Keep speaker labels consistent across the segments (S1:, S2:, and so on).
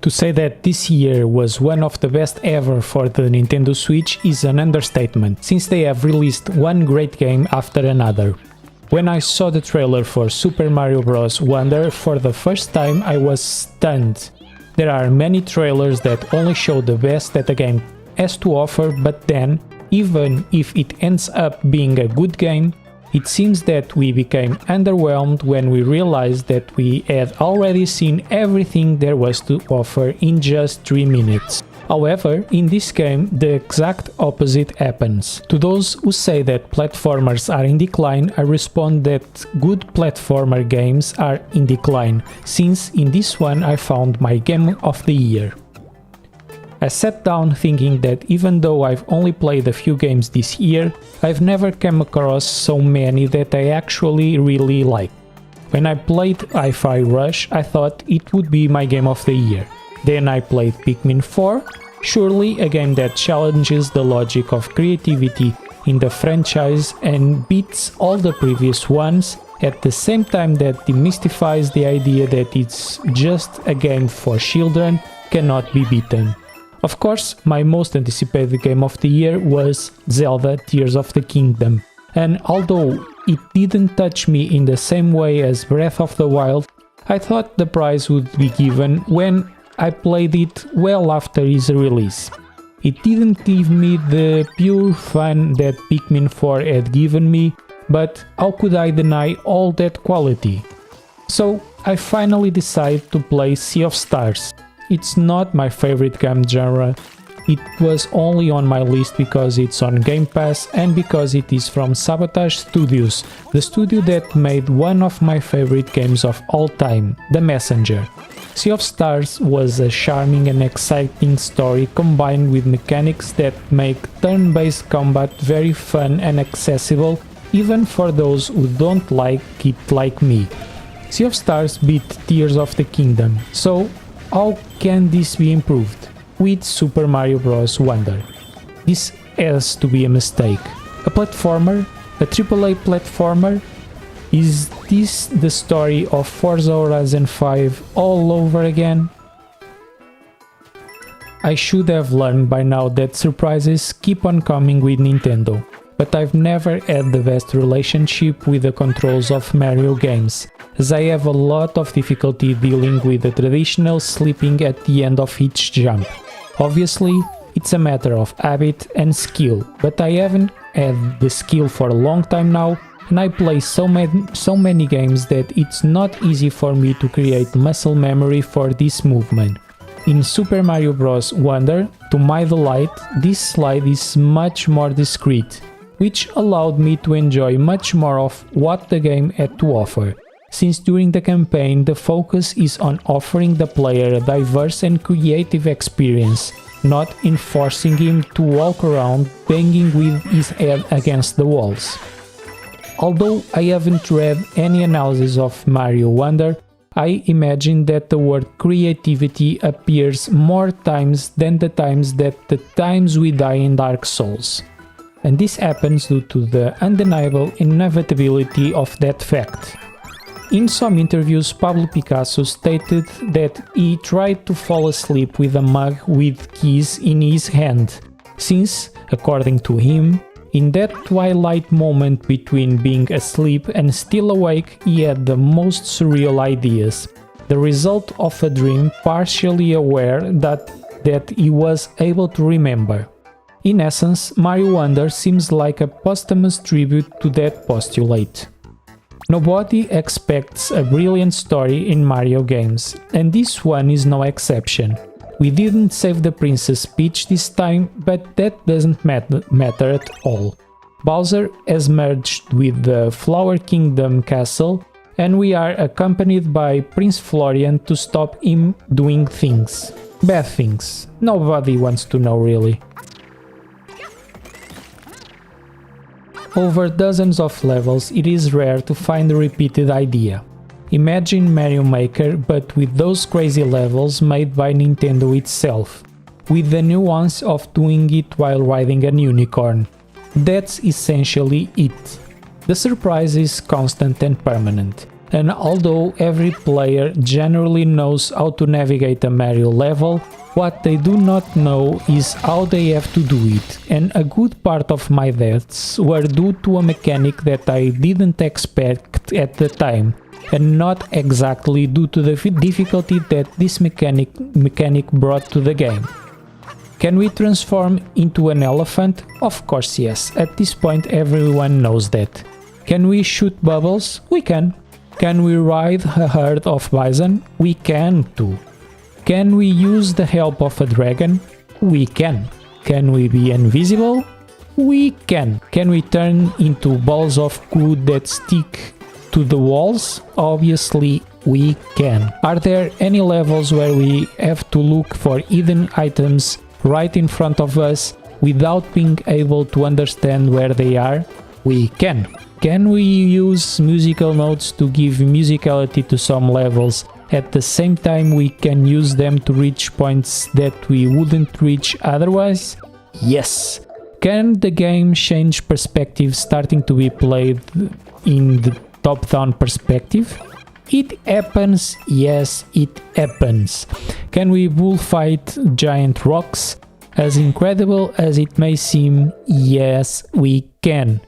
S1: To say that this year was one of the best ever for the Nintendo Switch is an understatement, since they have released one great game after another. When I saw the trailer for Super Mario Bros. Wonder for the first time, I was stunned. There are many trailers that only show the best that a game has to offer, but then, even if it ends up being a good game, it seems that we became underwhelmed when we realized that we had already seen everything there was to offer in just 3 minutes. However, in this game, the exact opposite happens. To those who say that platformers are in decline, I respond that good platformer games are in decline, since in this one I found my game of the year. I sat down thinking that even though I've only played a few games this year, I've never come across so many that I actually really like. When I played Hi-Fi Rush, I thought it would be my game of the year. Then I played Pikmin 4, surely a game that challenges the logic of creativity in the franchise and beats all the previous ones, at the same time that demystifies the idea that it's just a game for children cannot be beaten. Of course, my most anticipated game of the year was Zelda Tears of the Kingdom, and although it didn't touch me in the same way as Breath of the Wild, I thought the prize would be given when I played it well after its release. It didn't give me the pure fun that Pikmin 4 had given me, but how could I deny all that quality? So I finally decided to play Sea of Stars. It's not my favorite game genre, it was only on my list because it's on Game Pass and because it is from Sabotage Studios, the studio that made one of my favorite games of all time, The Messenger. Sea of Stars was a charming and exciting story combined with mechanics that make turn-based combat very fun and accessible even for those who don't like it like me. Sea of Stars beat Tears of the Kingdom, so how can this be improved? With Super Mario Bros. Wonder. This has to be a mistake. A platformer? A AAA platformer? Is this the story of Forza Horizon 5 all over again? I should have learned by now that surprises keep on coming with Nintendo, but I've never had the best relationship with the controls of Mario games, as I have a lot of difficulty dealing with the traditional sleeping at the end of each jump. Obviously, it's a matter of habit and skill, but I haven't had the skill for a long time now, and I play so many games that it's not easy for me to create muscle memory for this movement. In Super Mario Bros. Wonder, to my delight, this slide is much more discreet, which allowed me to enjoy much more of what the game had to offer, since during the campaign the focus is on offering the player a diverse and creative experience, not in forcing him to walk around banging with his head against the walls. Although I haven't read any analysis of Mario Wonder, I imagine that the word creativity appears more times than the times we die in Dark Souls. And this happens due to the undeniable inevitability of that fact. In some interviews, Pablo Picasso stated that he tried to fall asleep with a mug with keys in his hand, since, according to him, in that twilight moment between being asleep and still awake, he had the most surreal ideas, the result of a dream partially aware that he was able to remember. In essence, Mario Wonder seems like a posthumous tribute to that postulate. Nobody expects a brilliant story in Mario games, and this one is no exception. We didn't save the Princess Peach this time, but that doesn't matter at all. Bowser has merged with the Flower Kingdom castle, and we are accompanied by Prince Florian to stop him doing things. Bad things. Nobody wants to know really. Over dozens of levels, it is rare to find a repeated idea. Imagine Mario Maker, but with those crazy levels made by Nintendo itself, with the nuance of doing it while riding an unicorn. That's essentially it. The surprise is constant and permanent. And although every player generally knows how to navigate a Mario level, what they do not know is how they have to do it, and a good part of my deaths were due to a mechanic that I didn't expect at the time, and not exactly due to the difficulty that this mechanic brought to the game. Can we transform into an elephant? Of course yes, at this point everyone knows that. Can we shoot bubbles? We can. Can we ride a herd of bison? We can too. Can we use the help of a dragon? We can. Can we be invisible? We can. Can we turn into balls of goo that stick to the walls? Obviously we can. Are there any levels where we have to look for hidden items right in front of us without being able to understand where they are? We can. Can we use musical notes to give musicality to some levels at the same time we can use them to reach points that we wouldn't reach otherwise? Yes. Can the game change perspective, starting to be played in the top-down perspective? It happens, yes, it happens. Can we bullfight giant rocks? As incredible as it may seem, yes, we can.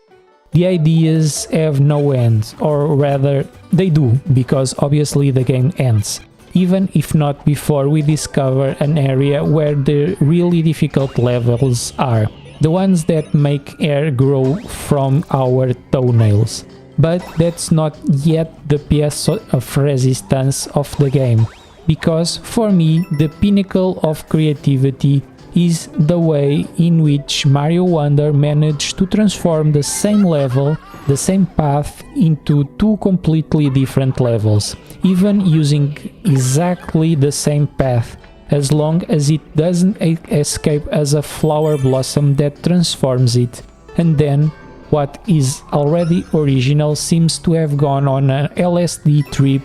S1: The ideas have no end, or rather, they do, because obviously the game ends, even if not before we discover an area where the really difficult levels are, the ones that make hair grow from our toenails. But that's not yet the piece of resistance of the game, because for me the pinnacle of creativity is the way in which Mario Wonder managed to transform the same level, the same path, into two completely different levels, even using exactly the same path, as long as it doesn't escape as a flower blossom that transforms it, and then what is already original seems to have gone on an LSD trip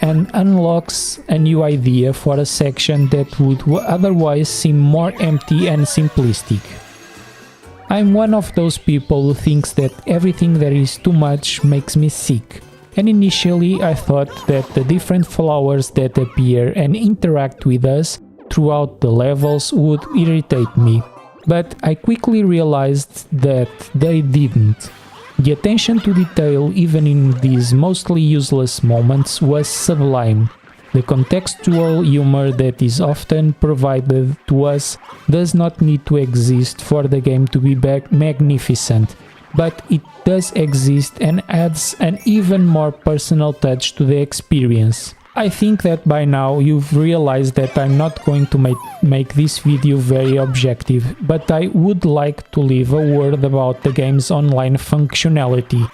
S1: and unlocks a new idea for a section that would otherwise seem more empty and simplistic. I'm one of those people who thinks that everything that is too much makes me sick, and initially I thought that the different flowers that appear and interact with us throughout the levels would irritate me. But I quickly realized that they didn't. The attention to detail, even in these mostly useless moments, was sublime. The contextual humor that is often provided to us does not need to exist for the game to be magnificent, but it does exist and adds an even more personal touch to the experience. I think that by now you've realized that I'm not going to make this video very objective, but I would like to leave a word about the game's online functionality.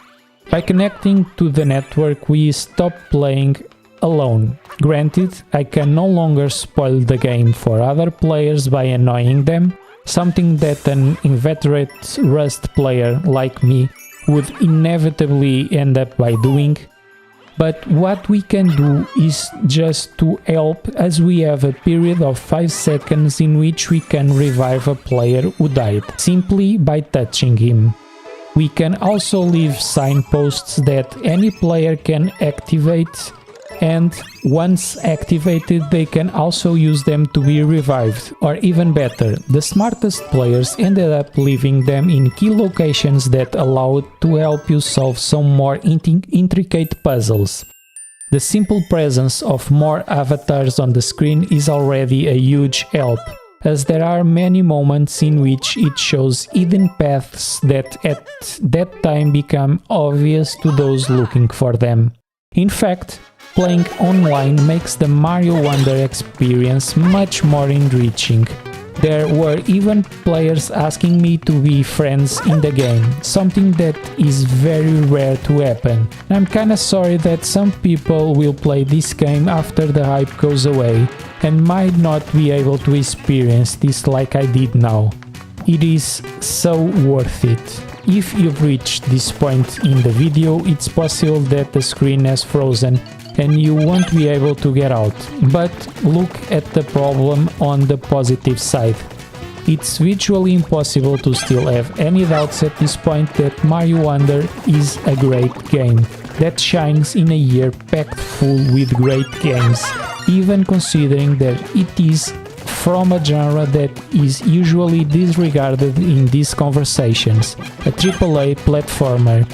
S1: By connecting to the network, we stop playing alone. Granted, I can no longer spoil the game for other players by annoying them, something that an inveterate Rust player like me would inevitably end up by doing. But what we can do is just to help, as we have a period of 5 seconds in which we can revive a player who died, simply by touching him. We can also leave signposts that any player can activate, and once activated they can also use them to be revived, or even better, the smartest players ended up leaving them in key locations that allowed to help you solve some more intricate puzzles. The simple presence of more avatars on the screen is already a huge help, as there are many moments in which it shows hidden paths that at that time become obvious to those looking for them. In fact, playing online makes the Mario Wonder experience much more enriching. There were even players asking me to be friends in the game, something that is very rare to happen. I'm kinda sorry that some people will play this game after the hype goes away and might not be able to experience this like I did now. It is so worth it. If you've reached this point in the video, it's possible that the screen has frozen and you won't be able to get out. But look at the problem on the positive side. It's virtually impossible to still have any doubts at this point that Mario Wonder is a great game. that shines in a year packed full with great games, even considering that it is from a genre that is usually disregarded in these conversations, a AAA platformer.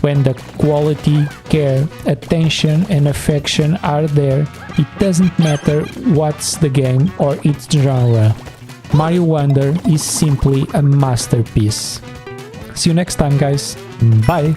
S1: When the quality, care, attention and affection are there, it doesn't matter what's the game or its genre. Mario Wonder is simply a masterpiece. See you next time, guys. Bye!